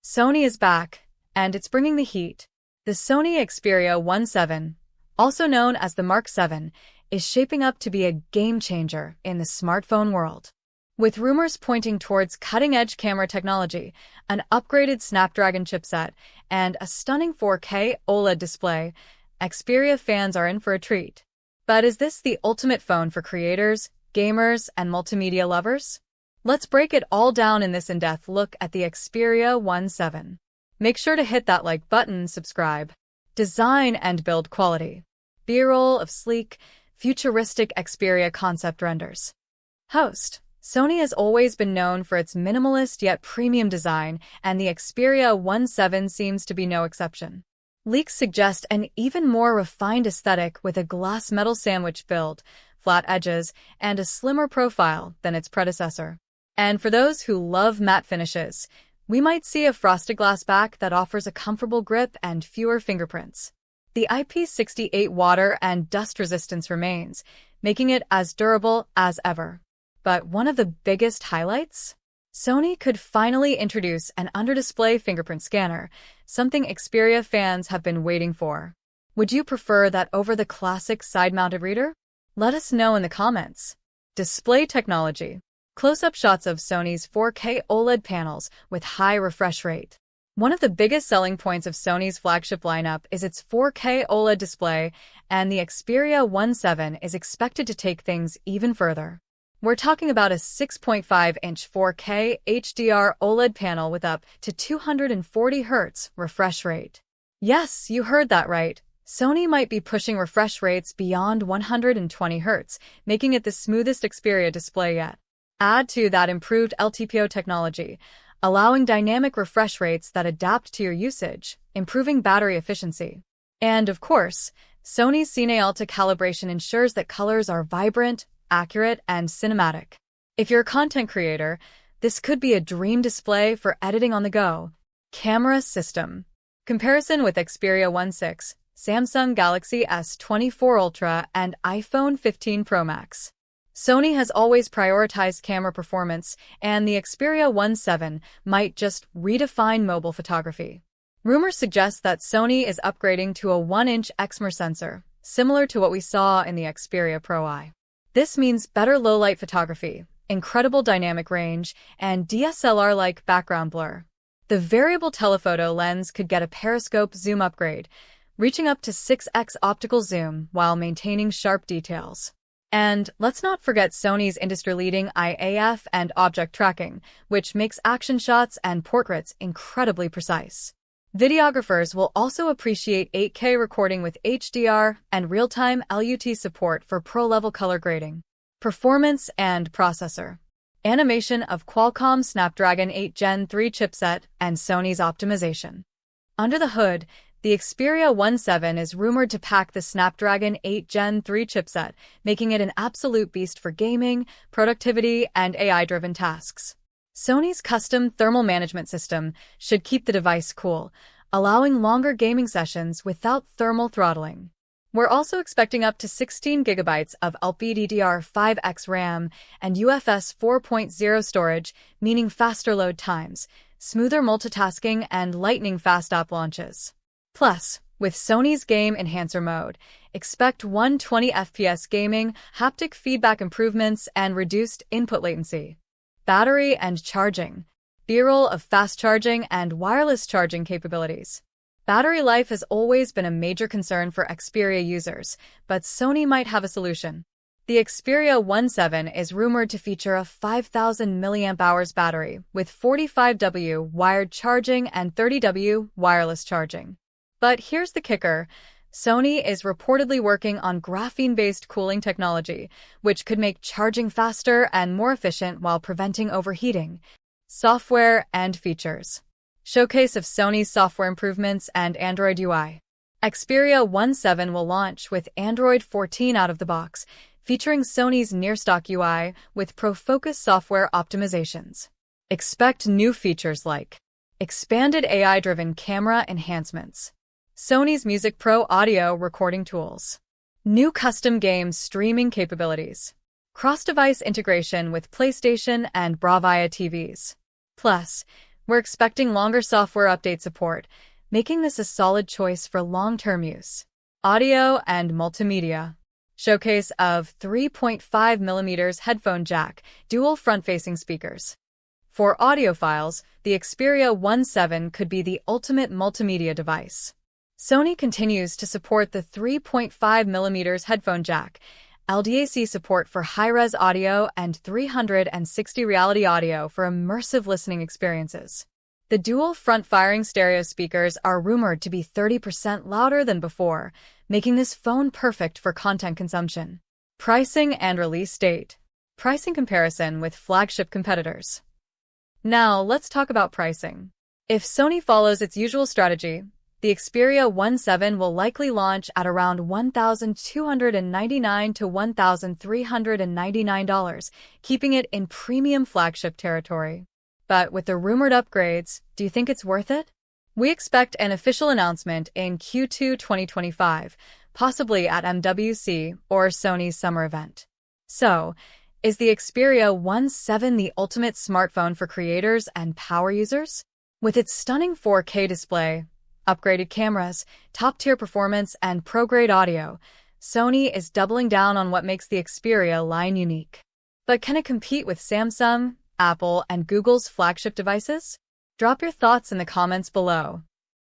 Sony is back, and it's bringing the heat. The Sony Xperia 17, also known as the Mark-7, is shaping up to be a game-changer in the smartphone world. With rumors pointing towards cutting-edge camera technology, an upgraded Snapdragon chipset, and a stunning 4K OLED display, Xperia fans are in for a treat. But is this the ultimate phone for creators, gamers, and multimedia lovers? Let's break it all down in this in-depth look at the Xperia 17. Make sure to hit that like button, subscribe. Design and build quality. B-roll of sleek, futuristic Xperia concept renders. Host. Sony has always been known for its minimalist yet premium design, and the Xperia 17 seems to be no exception. Leaks suggest an even more refined aesthetic with a glass metal sandwich build, flat edges, and a slimmer profile than its predecessor. And for those who love matte finishes, we might see a frosted glass back that offers a comfortable grip and fewer fingerprints. The IP68 water and dust resistance remains, making it as durable as ever. But one of the biggest highlights? Sony could finally introduce an under-display fingerprint scanner, something Xperia fans have been waiting for. Would you prefer that over the classic side-mounted reader? Let us know in the comments. Display technology. Close-up shots of Sony's 4K OLED panels with high refresh rate. One of the biggest selling points of Sony's flagship lineup is its 4K OLED display, and the Xperia 17 is expected to take things even further. We're talking about a 6.5-inch 4K HDR OLED panel with up to 240 Hz refresh rate. Yes, you heard that right. Sony might be pushing refresh rates beyond 120 Hz, making it the smoothest Xperia display yet. Add to that improved LTPO technology, allowing dynamic refresh rates that adapt to your usage, improving battery efficiency. And of course, Sony's Cine Alta calibration ensures that colors are vibrant, accurate, and cinematic. If you're a content creator, this could be a dream display for editing on the go. Camera system. Comparison with Xperia 16, Samsung Galaxy S24 Ultra, and iPhone 15 Pro Max. Sony has always prioritized camera performance, and the Xperia 17 might just redefine mobile photography. Rumors suggest that Sony is upgrading to a 1-inch exmor sensor, similar to what we saw in the Xperia Pro I. This means better low-light photography, incredible dynamic range, and DSLR-like background blur. The variable telephoto lens could get a periscope zoom upgrade, reaching up to 6x optical zoom while maintaining sharp details. And let's not forget Sony's industry-leading IAF and object tracking, which makes action shots and portraits incredibly precise. Videographers will also appreciate 8K recording with HDR and real-time LUT support for pro-level color grading. Performance and processor. Animation of Qualcomm's Snapdragon 8 Gen 3 chipset and Sony's optimization. Under the hood, the Xperia 17 is rumored to pack the Snapdragon 8 Gen 3 chipset, making it an absolute beast for gaming, productivity, and AI-driven tasks. Sony's custom thermal management system should keep the device cool, allowing longer gaming sessions without thermal throttling. We're also expecting up to 16 GB of LPDDR5X RAM and UFS 4.0 storage, meaning faster load times, smoother multitasking, and lightning-fast app launches. Plus, with Sony's Game Enhancer mode, expect 120 FPS gaming, haptic feedback improvements, and reduced input latency. Battery and charging. B-roll of fast charging and wireless charging capabilities. Battery life has always been a major concern for Xperia users, but Sony might have a solution. The Xperia 17 is rumored to feature a 5,000 mAh battery with 45W wired charging and 30W wireless charging. But here's the kicker. Sony is reportedly working on graphene-based cooling technology, which could make charging faster and more efficient while preventing overheating. Software and features. Showcase of Sony's software improvements and Android UI. Xperia 17 will launch with Android 14 out of the box, featuring Sony's near-stock UI with pro-focus software optimizations. Expect new features like expanded AI-driven camera enhancements, Sony's Music Pro audio recording tools, new custom game streaming capabilities, cross-device integration with PlayStation and Bravia TVs. Plus, We're expecting longer software update support, making this a solid choice for long-term use. Audio and multimedia. Showcase of 3.5mm headphone jack, dual front-facing speakers. For audiophiles, the Xperia VII could be the ultimate multimedia device. Sony continues to support the 3.5mm headphone jack, LDAC support for high-res audio, and 360 reality audio for immersive listening experiences. The dual front-firing stereo speakers are rumored to be 30% louder than before, making this phone perfect for content consumption. Pricing and release date. Pricing comparison with flagship competitors. Now, let's talk about pricing. If Sony follows its usual strategy, the Xperia VII will likely launch at around $1,299 to $1,399, keeping it in premium flagship territory. But with the rumored upgrades, do you think it's worth it? We expect an official announcement in Q2 2025, possibly at MWC or Sony's summer event. So, is the Xperia VII the ultimate smartphone for creators and power users? With its stunning 4K display, upgraded cameras, top-tier performance, and pro-grade audio, Sony is doubling down on what makes the Xperia line unique. But can it compete with Samsung, Apple, and Google's flagship devices? Drop your thoughts in the comments below.